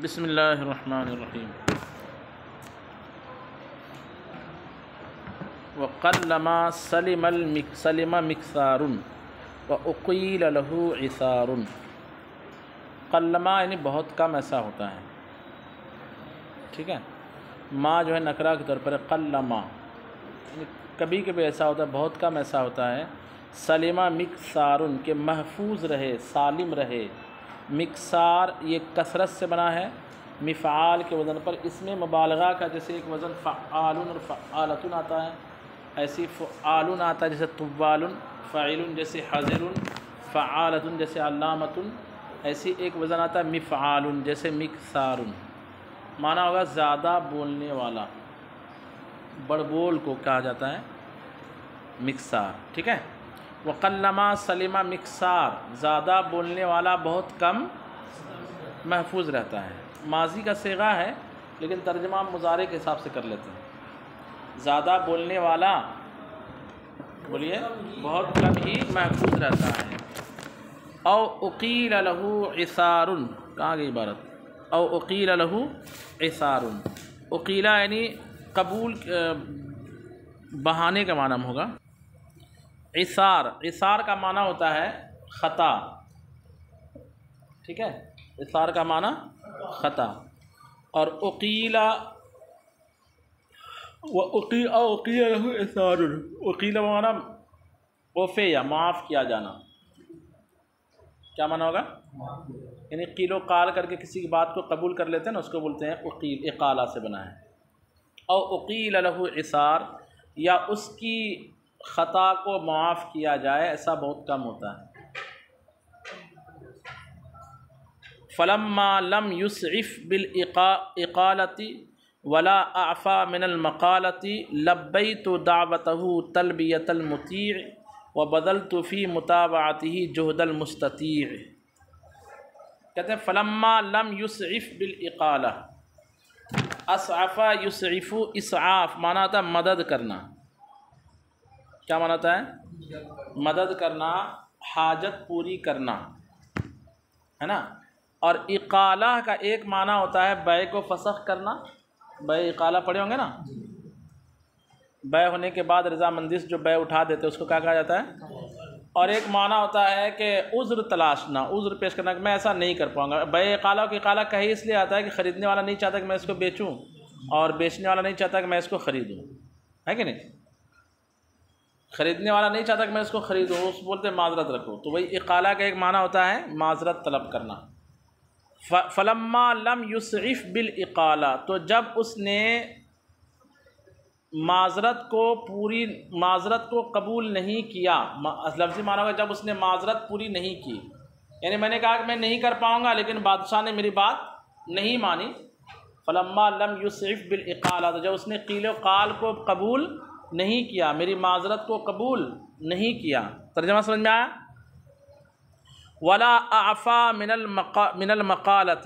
بسم اللہ الرحمن الرحیم۔ وقلما سلم مکثار وأقیل له عثار۔ قلما یعنی بہت کم ایسا ہوتا ہے، ٹھیک ہے۔ ما جو ہے نکرہ کے طور پر قلما، یعنی کبھی کبھی ایسا ہوتا ہے، بہت کم ایسا ہوتا ہے۔ سلمہ مکثار کہ محفوظ رہے، سالم رہے۔ مکثار یہ کثرت سے بنا ہے، مفعال کے وزن پر، اس میں مبالغہ کا جیسے ایک وزن فعالن اور فعالتن آتا ہے، ایسی فعالن آتا ہے جیسے طوالن، فعیلن جیسے حضرن، فعالتن جیسے علامتن، ایسی ایک وزن آتا ہے مفعالن جیسے مکثارن۔ معنی ہوگا زیادہ بولنے والا، بڑ بول کو کہا جاتا ہے مکثار، ٹھیک ہے۔ وقلما سلمہ مکثار، زیادہ بولنے والا بہت کم محفوظ رہتا ہے۔ ماضی کا صیغہ ہے لیکن ترجمہ مضارع کے حساب سے کر لیتے ہیں۔ زیادہ بولنے والا بولیے بہت کم ہی محفوظ رہتا ہے۔ او اقیل له عثار، کہاں گئی عبارت؟ او اقیل له عثار، اقیلہ یعنی قبول بہانے کا معنی ہوگا۔ عثار، عثار کا معنی ہوتا ہے خطا، ٹھیک ہے۔ عثار کا معنی خطا۔ اور اقیلہ اقیل له عثار، اقیلہ معنی عفو یا معاف کیا جانا، کیا معنی ہوگا؟ یعنی قیل و قال کر کے کسی کی بات کو قبول کر لیتے ہیں نا، اس کو بولتے ہیں اقیل، اقالہ سے بنا ہے۔ او اقیل له عثار، یا اس کی خطا کو معاف کیا جائے، ایسا بہت کم ہوتا ہے۔ فلما لم يسعف بالاقالة ولا اعفى من المقالة لبيت دعوته تلبية المطيع وبذلت في متابعته جهد المستطيع۔ کہتے ہیں فلما لم يسعف بالاقالة، اسعف یسعف، اسعاف معنی ہوتا ہے مدد کرنا، کیا معنی ہوتا ہے؟ مدد کرنا، حاجت پوری کرنا، ہے نا۔ اور اقالہ کا ایک معنی ہوتا ہے بے کو فسخ کرنا، بے اقالہ پڑھے ہوں گے نا، بے ہونے کے بعد رضامندی سے جو بے اٹھا دیتے اس کو کیا کہا جاتا ہے؟ اور ایک معنی ہوتا ہے کہ عذر تلاشنا، عذر پیش کرنا کہ میں ایسا نہیں کر پاؤں گا۔ بے اقالہ کی اقالہ کہیں اس لیے آتا ہے کہ خریدنے والا نہیں چاہتا کہ میں اس کو بیچوں، اور بیچنے والا نہیں چاہتا کہ میں اس کو خریدوں، ہے کہ نہیں؟ خریدنے والا نہیں چاہتا کہ میں اس کو خریدوں، اس بولتے معذرت رکھو، تو وہی اقالہ کا ایک معنی ہوتا ہے معذرت طلب کرنا۔ فلما لم یسعف بالاقالہ، تو جب اس نے معذرت کو قبول نہیں کیا، لفظی معنی ہوگا جب اس نے معذرت پوری نہیں کی، یعنی میں نے کہا کہ میں نہیں کر پاؤں گا لیکن بادشاہ نے میری بات نہیں مانی۔ فلما لم یسعف بالاقالہ، تو جب اس نے قیل و قال کو قبول نہیں کیا، میری معذرت کو قبول نہیں کیا۔ ترجمہ سمجھ میں آیا؟ ولا اعفا من المقالۃ،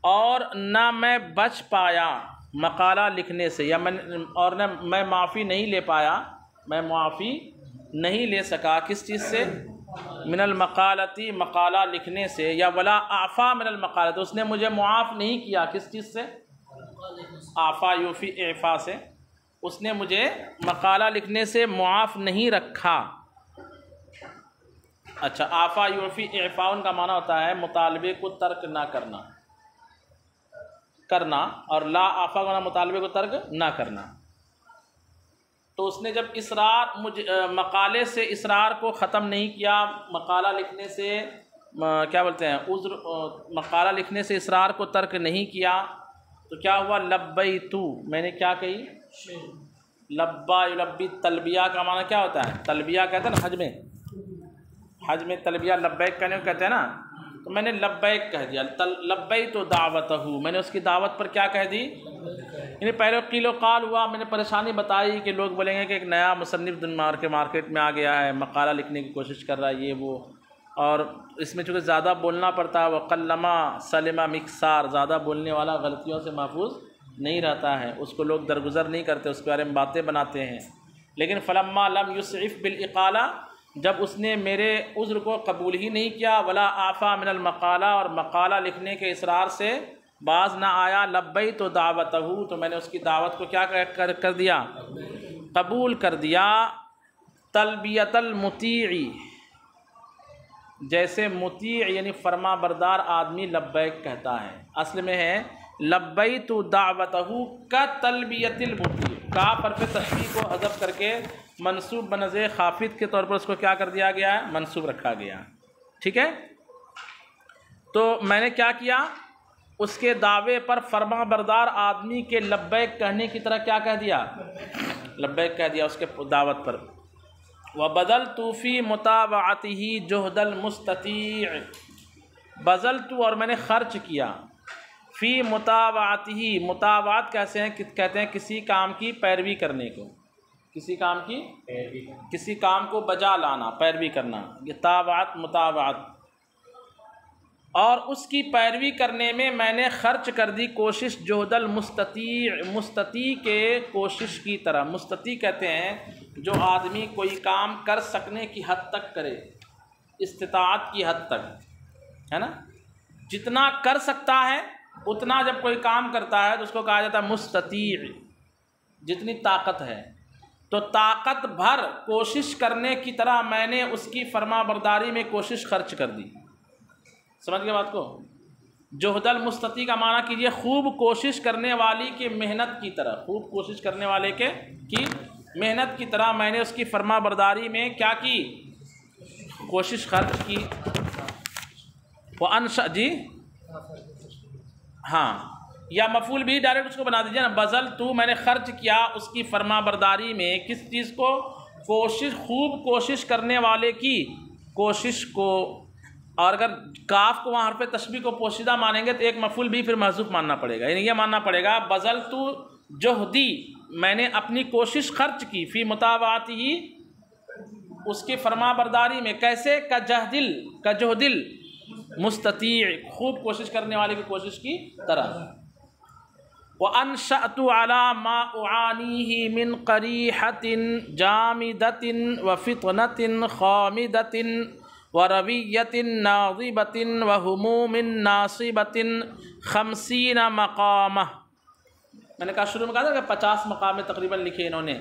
اور نہ میں بچ پایا مقالہ لکھنے سے، یا میں معافی نہیں لے پایا، میں معافی نہیں لے سکا کس چیز سے؟ من المقالۃ، مقالہ لکھنے سے، یا ولا اعفا من المقالۃ، اس نے مجھے معاف نہیں کیا کس چیز سے؟ اعفا یوفی اعفا سے، اس نے مجھے مقالہ لکھنے سے معاف نہیں رکھا۔ اچھا، آفا یوفی اعفاء کا معنی ہوتا ہے مطالبے کو ترک نہ کرنا، اور لا آفا کا معنی مطالبے کو ترک نہ کرنا۔ تو اس نے جب مقالے سے اصرار کو ختم نہیں کیا، مقالہ لکھنے سے کیا بولتے ہیں عذر، مقالہ لکھنے سے اصرار کو ترک نہیں کیا، تو کیا ہوا؟ لبیتو، میں نے کیا کہی؟ لبا یلبی، تلبیہ کا معنی کیا ہوتا ہے؟ تلبیہ کہتے ہیں نا حج میں تلبیہ لبیک کہنے کو کہتے ہیں نا، تو میں نے لبیک کہہ دیا، لبیت دعوتہ، میں نے اس کی دعوت پر کیا کہہ دی؟ یعنی پہلے قیل و قال ہوا، میں نے پریشانی بتائی کہ لوگ بولیں گے کہ ایک نیا مصنف مارکیٹ میں آ گیا ہے، مقالہ لکھنے کی کوشش کر رہا ہے، یہ وہ، اور اس میں چونکہ زیادہ بولنا پڑتا ہے۔ وقلما سلمہ مکثار، زیادہ بولنے والا غلطیوں سے محفوظ نہیں رہتا ہے، اس کو لوگ درگزر نہیں کرتے، اس کے بارے میں باتیں بناتے ہیں۔ لیکن فلما لم یسعف بالاقالہ، جب اس نے میرے عذر کو قبول ہی نہیں کیا، ولا آفا من المقالہ، اور مقالہ لکھنے کے اصرار سے باز نہ آیا لبیت دعوتہ، تو میں نے اس کی دعوت کو کیا کر دیا؟ قبول کر دیا۔ تلبیت المطیع، جیسے مطیع یعنی فرما بردار آدمی لبیک کہتا ہے، اصل میں ہے لبیت دعوتہ کا تلبیت المطیع، کاف حرف تشبیہ کو حذف کر کے منصوب بنظیر خافض کے طور پر اس کو کیا کر دیا گیا ہے؟ منصوب رکھا گیا، ٹھیک ہے۔ تو میں نے کیا کیا؟ اس کے دعوے پر فرما بردار آدمی کے لبیک کہنے کی طرح کیا کہہ دیا؟ لبیک کہہ دیا اس کے دعوت پر۔ وَبَذَلْتُ فِي مُتَابَعَتِهِ جُهْدَ الْمُسْتَطِيعِ، بذلت اور میں نے خرچ کیا، فی متابعته، متابعت کیسے ہیں؟ کہتے ہیں کسی کام کی پیروی کرنے کو، کسی کام کی کسی کام کو بجا لانا، پیروی کرنا، یہ تابعت متابعت، اور اس کی پیروی کرنے میں نے خرچ کر دی کوشش، جہد المستطیع، مستطیع کے کوشش کی طرح۔ مستطیع کہتے ہیں جو آدمی کوئی کام کر سکنے کی حد تک کرے، استطاعت کی حد تک، ہے نا، جتنا کر سکتا ہے اتنا جب کوئی کام کرتا ہے تو اس کو کہا جاتا ہے مستطیع، جتنی طاقت ہے۔ تو طاقت بھر کوشش کرنے کی طرح میں نے اس کی فرما برداری میں کوشش خرچ کر دی۔ سمجھ گئے بات کو؟ جہد المستطیع کا معنی کیجئے خوب کوشش کرنے والی کی محنت کی طرح، خوب کوشش کرنے والے کی محنت کی طرح میں نے اس کی فرما برداری میں کیا کی؟ کوشش خرچ کی۔ وَأَنْشَأْ، جی ہاں، یا مفعول بھی ڈائریکٹ اس کو بنا دیجیے نا، بذلت، میں نے خرچ کیا اس کی فرما برداری میں، کس چیز کو؟ کوشش، خوب کوشش کرنے والے کی کوشش کو۔ اور اگر کاف کو وہاں حرف تشبیہ کو پوشیدہ مانیں گے تو ایک مفعول بھی پھر محذوف ماننا پڑے گا، یعنی یہ ماننا پڑے گا بذلت جہدی، میں نے اپنی کوشش خرچ کی، فی متابعتہ، اس کی فرما برداری میں، کیسے؟ کجہد المستطیع، خوب کوشش کرنے والے کی کوشش کی طرح۔ وَأَنْشَأْتُ عَلَى مَا أُعَانِيهِ مِنْ قَرِيحَةٍ جَامِدَةٍ وَفِطْنَةٍ خَامِدَةٍ وَرَوِيَّةٍ نَاضِبَةٍ وَهُمُومٍ نَاصِبَةٍ 50 مقامہ۔ میں نے کہا شروع میں کہا تھا کہ 50 مقامے تقریباً لکھے انہوں نے،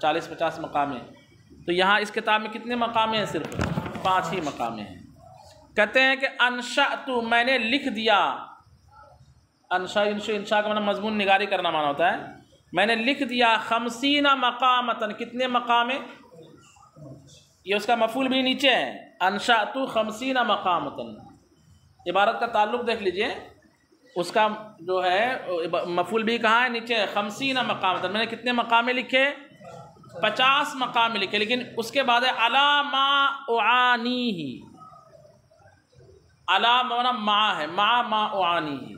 40-50 مقامے، تو یہاں اس کتاب میں کتنے مقامے ہیں؟ صرف 5 ہی مقامے ہیں۔ کہتے ہیں کہ انشأت، میں نے لکھ دیا، انشاء کا معنی مضمون نگاری کرنا معنی ہوتا ہے، میں نے لکھ دیا 50 مقامتاً، کتنے مقامے؟ یہ اس کا مفعول بھی نیچے ہے، انشأت 50 مقامتاً، عبارت کا تعلق دیکھ لیجئے، اس کا جو ہے مفعول بھی کہاں ہے؟ نیچے ہے، 50 مقامتاً، میں نے کتنے مقامے لکھے؟ 50 مقامے لکھے، لیکن اس کے بعد ہے علی ما اعانیہ، علی معنی مع ہے، مع ما اعانیہ،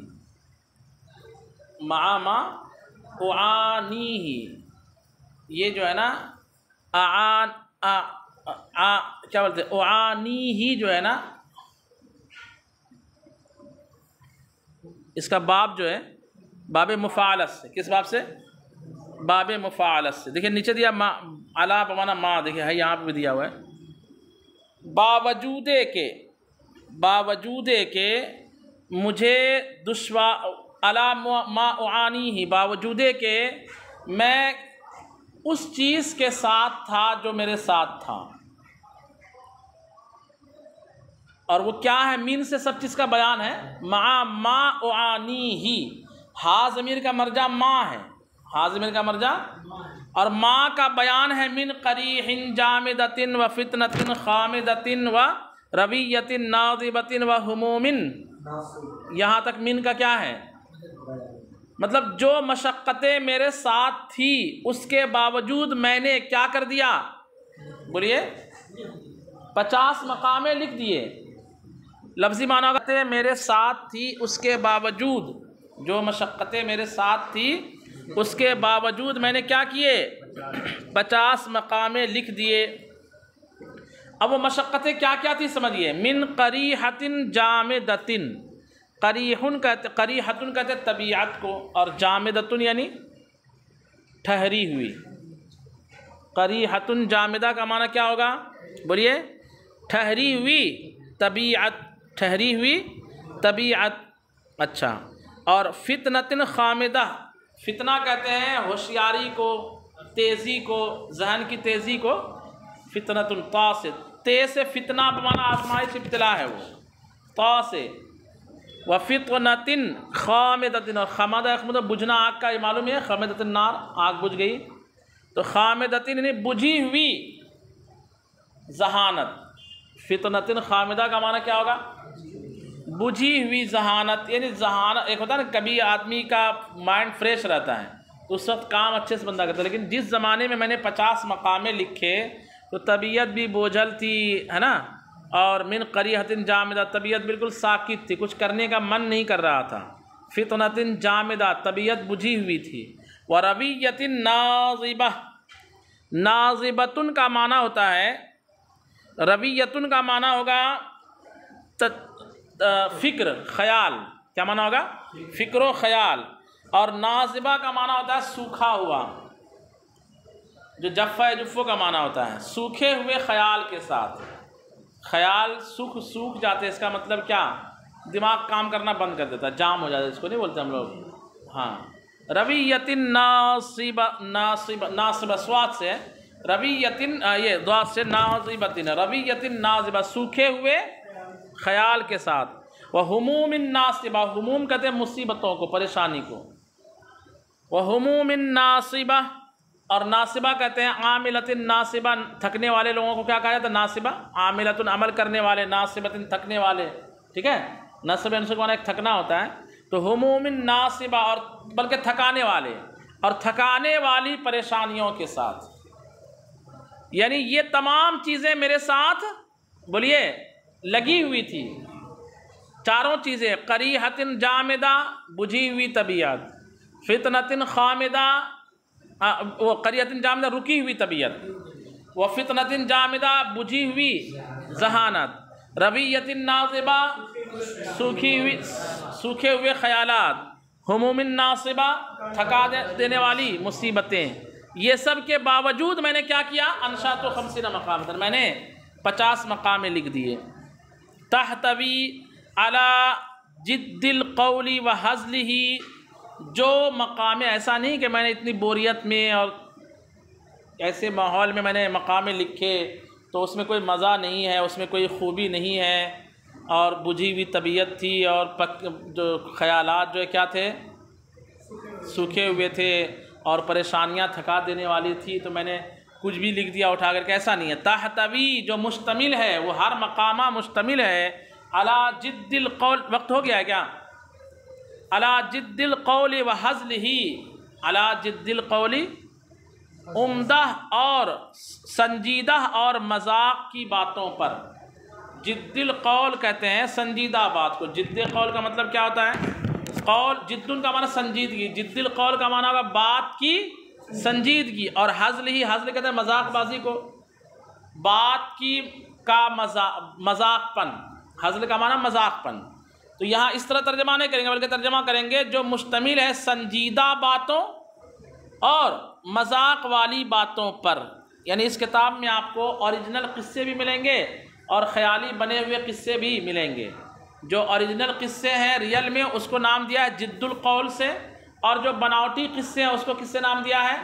مع ما اعانیہ، یہ جو ہے نا کیا بولتے ہیں؟ اعانیہ جو ہے نا، اس کا باب جو ہے باب مفاعلت سے، کس باب سے؟ باب مفاعلت سے۔ دیکھیں نیچے دیا علی بمعنی ما، دیکھیں ہے یہاں پہ بھی دیا ہوا ہے، باوجود کہ مجھے علی ما اعانیہ، باوجود کہ میں اس چیز کے ساتھ تھا جو میرے ساتھ تھا، اور وہ کیا ہے؟ مین سے سب چیز کا بیان ہے، مع ما اعانیہ، ہا ضمیر کا مرجع ما ہے، ہا ضمیر کا مرجع، اور ما کا بیان ہے من قریح جامدۃ وفتنۃ خامدۃ ورویۃ ناضبۃ وہموم، یہاں تک من کا کیا ہے؟ مطلب جو مشقتیں میرے ساتھ تھی اس کے باوجود میں نے کیا کر دیا؟ بولیے، 50 مقامے لکھ دیے۔ لفظی معنی ہوگا میرے ساتھ تھی اس کے باوجود، جو مشقتیں میرے ساتھ تھی اس کے باوجود میں نے کیا کیے؟ 50 مقامے لکھ دیے۔ اب وہ مشقتیں کیا کیا تھی سمجھیے، من قریحۃ جامدۃ، قریحن کہتے طبیعت کو، اور جامدۃ یعنی ٹھہری ہوئی۔ قریحۃ جامدہ کا معنی کیا ہوگا؟ بولیے، ٹھہری ہوئی طبیعت، ٹھہری ہوئی طبیعت۔ اچھا، اور فتنۃ خامدہ، فتنہ کہتے ہیں ہوشیاری کو، تیزی کو، ذہن کی تیزی کو فتنۃ طا سے، تے سے فتنہ بمانا آزمائش ابتلا ہے وہ، طا سے، وفتنۃ خامدۃ، اور خامدہ مطلب بجھنا آگ کا، یہ معلوم ہے خامدۃ النار آگ بجھ گئی، تو خامدۃ یعنی بجھی ہوئی ذہانت، فتنۃ خامدہ کا معنی کیا ہوگا؟ بجھی ہوئی ذہانت، یعنی ذہانت ایک ہوتا ہے نا کبھی آدمی کا مائنڈ فریش رہتا ہے تو اس وقت کام اچھے سے بندہ کرتا ہے، لیکن جس زمانے میں نے 50 مقامے لکھے تو طبیعت بھی بوجھل تھی ہے نا، اور من قریحۃ جامدہ، طبیعت بالکل ساکت تھی، کچھ کرنے کا من نہیں کر رہا تھا، فتنۃ جامدہ، طبیعت بجھی ہوئی تھی، ورویۃ ناظبہ، ناظبۃ کا معنی ہوتا ہے، رویۃ کا معنی ہوگا فکر خیال، کیا معنی ہوگا؟ فکر و خیال، اور ناظبہ کا معنی ہوتا ہے سوکھا ہوا، جو جفہ جفو کا معنی ہوتا ہے سوکھے ہوئے خیال کے ساتھ، خیال سوکھ جاتے، اس کا مطلب کیا؟ دماغ کام کرنا بند کر دیتا، جام ہو جاتا، اس کو نہیں بولتے ہم لوگ، ہاں، رویۃ ناصبہ، ناصبہ سواد سے، رویۃ یہ ضاد سے، ناظبۃ، رویۃ ناظبہ، سوکھے ہوئے خیال کے ساتھ، وہموم ناصبہ، ہموم کہتے ہیں مصیبتوں کو، پریشانی کو، وہموم ناصبہ، اور ناصبہ کہتے ہیں عاملۃ ناصبہ، تھکنے والے لوگوں کو کیا کہا جاتا ہے؟ ناصبہ، عاملۃ عمل کرنے والے، ناصبۃ تھکنے والے، ٹھیک ہے، نصب انصب کا معنی ایک تھکنا ہوتا ہے، تو ہموم ناصبہ، اور بلکہ تھکانے والے، اور تھکانے والی پریشانیوں کے ساتھ، یعنی یہ تمام چیزیں میرے ساتھ بولیے لگی ہوئی تھی، چاروں چیزیں، قریحۃ جامدہ، بجھی ہوئی طبیعت، فتنۃ خامدہ، وہ قریحۃ جامدہ رکی ہوئی طبیعت، وہ فتنۃ جامدہ بجھی ہوئی ذہانت، رویۃ ناظبہ سوکھے ہوئے خیالات، ہموم ناصبہ تھکا دینے والی مصیبتیں، یہ سب کے باوجود میں نے کیا کیا؟ انشأت 50 مقامات، میں نے 50 مقامے لکھ دیے، تحتوی علی جد القول و ہزلہ، جو مقامے، ایسا نہیں کہ میں نے اتنی بوریت میں اور ایسے ماحول میں نے مقامے لکھے تو اس میں کوئی مزہ نہیں ہے، اس میں کوئی خوبی نہیں ہے، اور بجھی ہوئی طبیعت تھی، اور جو خیالات جو کیا تھے؟ سوکھے ہوئے تھے، اور پریشانیاں تھکا دینے والی تھی، تو میں نے کچھ بھی لکھ دیا اٹھا کر کے، ایسا نہیں ہے، تحتوی جو مشتمل ہے، وہ ہر مقامہ مشتمل ہے، علی جد القول، وقت ہو گیا ہے کیا؟ علی جد القول و ہزلہ، علی جد القول، عمدہ اور سنجیدہ اور مذاق کی باتوں پر، جد القول کہتے ہیں سنجیدہ بات کو، جد قول کا مطلب کیا ہوتا ہے؟ قول، جد کا معنی سنجیدگی، جد القول کا معنی ہوگا بات کی سنجیدگی، اور ہزل کہتے ہیں مذاق بازی کو، بات کی کا مذاق پن، ہزل کا معنی مذاق پن، تو یہاں اس طرح ترجمہ نہیں کریں گے بلکہ ترجمہ کریں گے جو مشتمل ہے سنجیدہ باتوں اور مذاق والی باتوں پر، یعنی اس کتاب میں آپ کو اوریجنل قصے بھی ملیں گے اور خیالی بنے ہوئے قصے بھی ملیں گے، جو اوریجنل قصے ہیں ریئل میں اس کو نام دیا ہے جد القول سے، اور جو بناوٹی قصے ہیں اس کو کس سے نام دیا ہے؟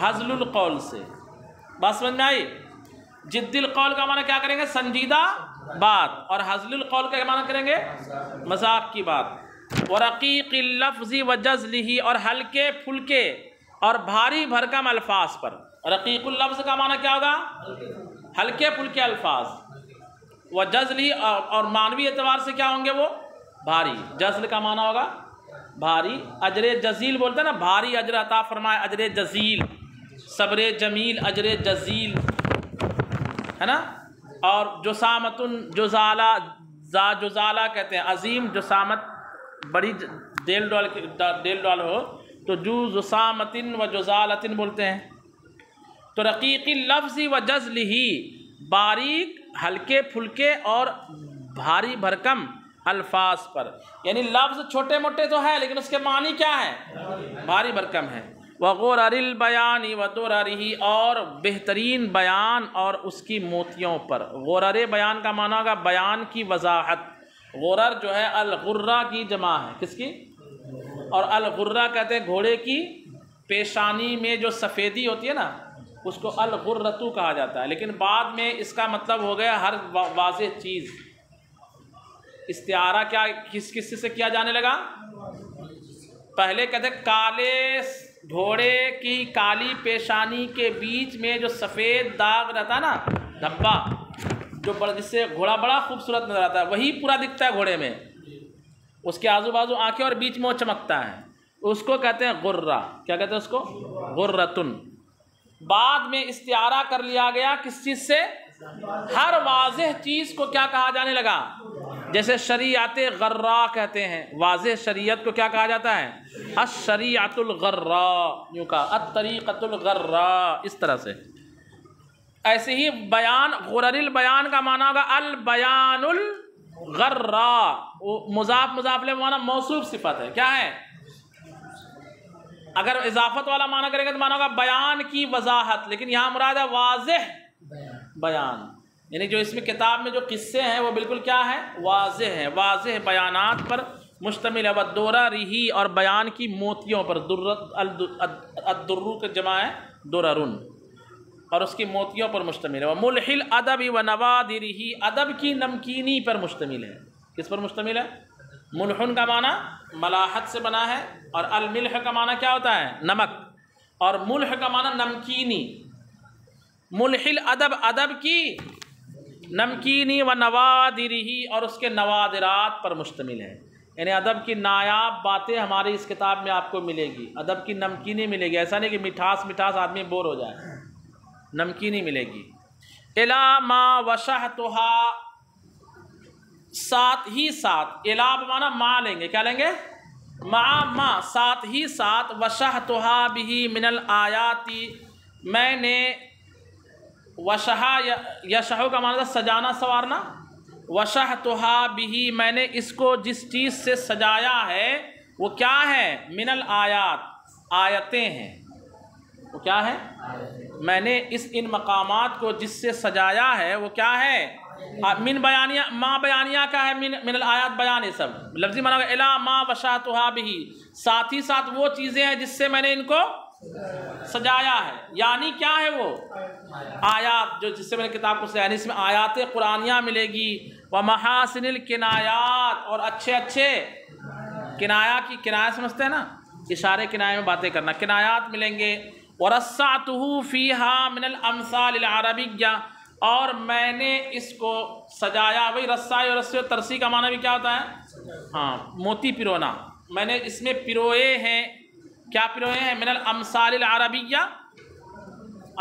ہزل القول سے، بات سمجھ میں آئی؟ جد القول کا معنی کیا کریں گے؟ سنجیدہ بات، اور ہزل القول کا معنی کریں گے مذاق کی بات، ورقیق اللفظ وجزلہ، اور ہلکے پھلکے اور بھاری بھرکم الفاظ پر، رقیق اللفظ کا معنی کیا ہوگا؟ ہلکے پھلکے الفاظ، وجزلہ، اور معنوی اعتبار سے کیا ہوں گے وہ؟ بھاری، جزل کا معنی ہوگا بھاری، اجر جزیل بولتے ہیں نا، بھاری اجر عطا فرمائے، اجر جزیل، صبر جمیل، اجر جزیل، ہے نا، اور جسامت جزالہ، جزالہ کہتے ہیں عظیم جسامت، بڑی ڈیل ڈال ہو تو جسامت و جزالت بولتے ہیں، تو رقیق اللفظ و جزلہ، باریک ہلکے پھلکے اور بھاری بھرکم الفاظ پر، یعنی لفظ چھوٹے موٹے تو ہے لیکن اس کے معنی کیا ہے؟ بھاری بھرکم ہے، وغرر البیان ودررہ، اور بہترین بیان اور اس کی موتیوں پر، غرر بیان کا معنی ہوگا بیان کی وضاحت، غرر جو ہے الغرہ کی جمع ہے، کس کی؟ اور الغرہ کہتے ہیں گھوڑے کی پیشانی میں جو سفیدی ہوتی ہے نا اس کو الغرۃ کہا جاتا ہے، لیکن بعد میں اس کا مطلب ہو گیا ہر واضح چیز۔ استعارہ کیا کس کس سے کیا جانے لگا؟ پہلے کہتے ہیں کالے گھوڑے کی کالی پیشانی کے بیچ میں جو سفید داغ رہتا ہے نا، دھبا، جو جس سے گھوڑا بڑا خوبصورت نظر آتا ہے، وہی پورا دکھتا ہے گھوڑے میں، اس کے آزو بازو آنکھیں اور بیچ میں وہ چمکتا ہے، اس کو کہتے ہیں غرہ۔ کیا کہتے ہیں اس کو؟ غرۃن۔ بعد میں استعارہ کر لیا گیا کس چیز سے؟ ہر واضح چیز کو کیا کہا جانے لگا؟ جیسے شریعت غراء کہتے ہیں، واضح شریعت کو کیا کہا جاتا ہے؟ الشریعۃ الغراء، یوں کہا الطریقۃ الغراء، اس طرح سے۔ ایسے ہی بیان، غرر البیان کا معنی ہوگا البیان الغراء، مضاف مضاف الیہ معنی موصوف صفت ہے، کیا ہے؟ اگر اضافت والا معنی کریں گے تو معنی ہوگا بیان کی وضاحت، لیکن یہاں مراد ہے واضح بیان، یعنی جو اس میں کتاب میں جو قصے ہیں وہ بالکل کیا ہے؟ واضح ہیں، واضح بیانات پر مشتمل ہے۔ والدرری، اور بیان کی موتیوں پر، الدرو کا جمع ہے دررن، اور اس کی موتیوں پر مشتمل ہے۔ وملح الادب ونوادرہ، ادب کی نمکینی پر مشتمل ہے۔ کس پر مشتمل ہے؟ ملحن کا معنی ملاحت سے بنا ہے، اور الملح کا معنی کیا ہوتا ہے؟ نمک، اور ملح کا معنی نمکینی۔ ملح الادب، ادب کی نمکینی، و نوادرہ، اور اس کے نوادرات پر مشتمل ہے، یعنی ادب کی نایاب باتیں ہماری اس کتاب میں آپ کو ملے گی، ادب کی نمکینی ملے گی، ایسا نہیں کہ مٹھاس مٹھاس آدمی بور ہو جائے، نمکینی ملے گی۔ الا ما وشحتها، ساتھ ہی ساتھ، الا بمعنی ما لیں گے، کیا لیں گے؟ مع ما، ساتھ ہی ساتھ، وشحتها به من الآیات، میں نے وشحا، یشحو کا معنی سجانا سوارنا، وشحتها به، میں نے اس کو جس چیز سے سجایا ہے وہ کیا ہے؟ من الآیات، آیتیں ہیں، وہ کیا ہے؟ میں نے ان مقامات کو جس سے سجایا ہے وہ کیا ہے؟ من بیانیہ، ما بیانیہ کا ہے، من الآیات بیان، یہ سب لفظی معنی ہوگا الا ما وشحتها به، ساتھ ہی ساتھ وہ چیزیں ہیں جس سے میں نے ان کو سجایا ہے، یعنی کیا ہے وہ؟ آیات، جو جس سے میں نے کتاب کو سجایا، یعنی اس میں آیات قرآنیہ ملے گی، ومحاسن الکنایات، اور اچھے اچھے کنایا کی، کنایا سمجھتے ہیں نا، اشارے کنائے میں باتیں کرنا، کنایات ملیں گے۔ ورصعته فيها من الامثال العربیہ، اور میں نے اس کو سجایا، وہی رسائی اور رسی و ترسی کا معنی بھی کیا ہوتا ہے؟ ہاں، موتی پرونا، میں نے اس میں پروئے ہیں، کیا پروئے ہیں؟ من الامثال العربیہ،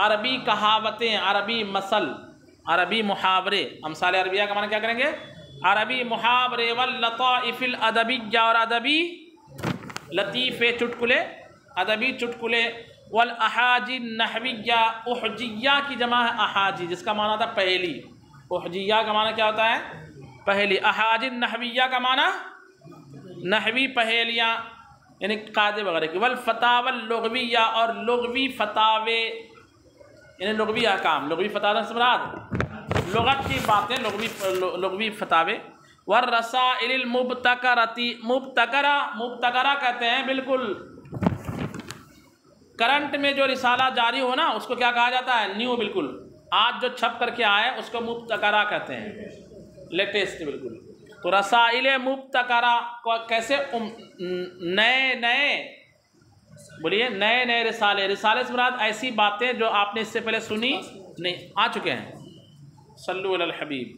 عربی کہاوتیں، عربی مثل، عربی محاورے۔ امثال عربیہ کا معنی کیا کریں گے؟ عربی محاورے، واللطائف الادبیہ، اور ادبی لطیفے، چٹکلے، ادبی چٹکلے، والاحاجی النحویہ، احجیہ کی جمع ہے احاجی، جس کا معنی تھا پہلی، احجیہ کا معنی کیا ہوتا ہے؟ پہلی۔ احاجی النحویہ کا معنی نحوی پہیلیاں، یعنی قاعدے وغیرہ کی۔ والفتاوی اللغویہ، اور لغوی فتاوے، یعنی لغوی احکام، لغوی فتاوی سے مراد لغت کی باتیں، لغوی فتاوے۔ والرسائل المبتکرۃ، مبتکرہ کہتے ہیں بالکل کرنٹ میں جو رسالہ جاری ہو نا اس کو کیا کہا جاتا ہے؟ نیو، بالکل آج جو چھپ کر کے آئے اس کو مبتکرہ کہتے ہیں، لیٹسٹ بالکل۔ تو رسائل مبتکرہ کو کیسے؟ نئے نئے، بولیے، نئے نئے رسالے، رسالے سے مراد ایسی باتیں جو آپ نے اس سے پہلے سنی نہیں، آ چکے ہیں۔ صلو علی الحبیب۔